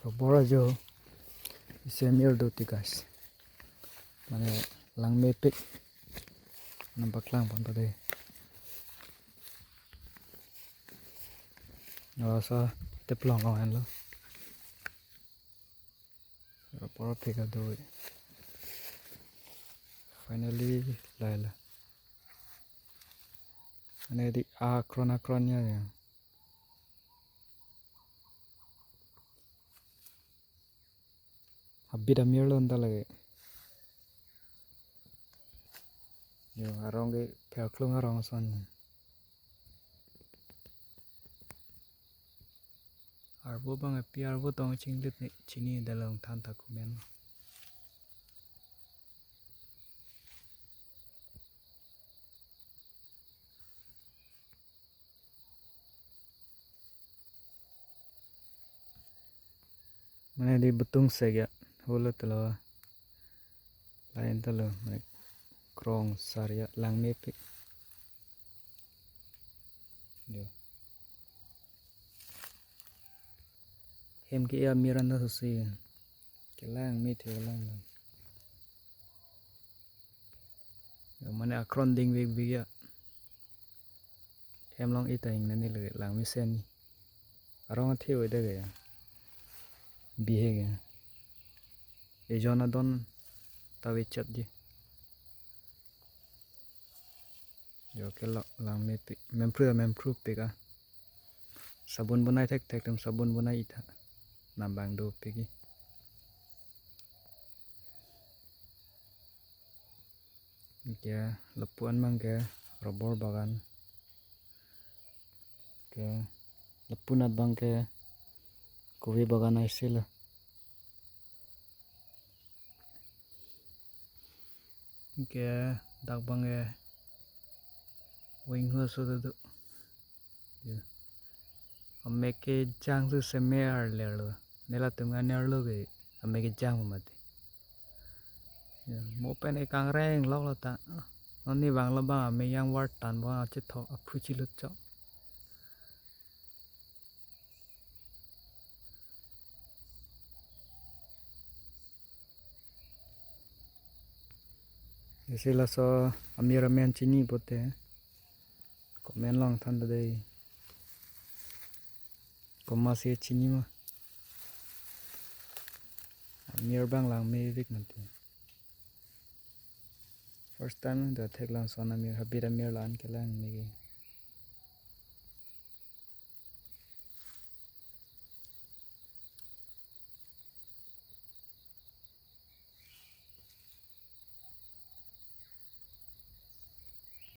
Bora jo isemir do tigas mane lang mepik nampak lang pon tadi ngerasa teplong kawan lo bora pika do finally laila ane di akronnya ya habis amir lo ntar lagi yo arong ke pelklung arong son arbo bang api arbo tong cinglit ni cini dalam tanta kumen mana di betung sega hulu telo lain telo mana krong sarya lang mepik yo hem ki ya miranda susi kelang mi telang yo mana akron ding big big ya hem long ita hing nani le lang mi sen arong theu de ga bihe ga e jona don tawi chat ji yo ke lang mi mempru pika sabun bunai tek tem sabun bunai ita nambang do pigi ke lepuan mang ke robor bagan ke lepunat bang ke kowe bagan aisila ke dak bang ke wing ho so do ame ke jang su semer le lo nela tunga ner lo ke ame ke jang mati mo pen e kang reng lok lo ta noni bang lo bang ame yang war tan ba che tho aphu chi lut cho isila so amira men chini pote komen long than dei komasi chini ma amir bang lang me vik nanti first time da thek lang son amir habir amir lan ke lang me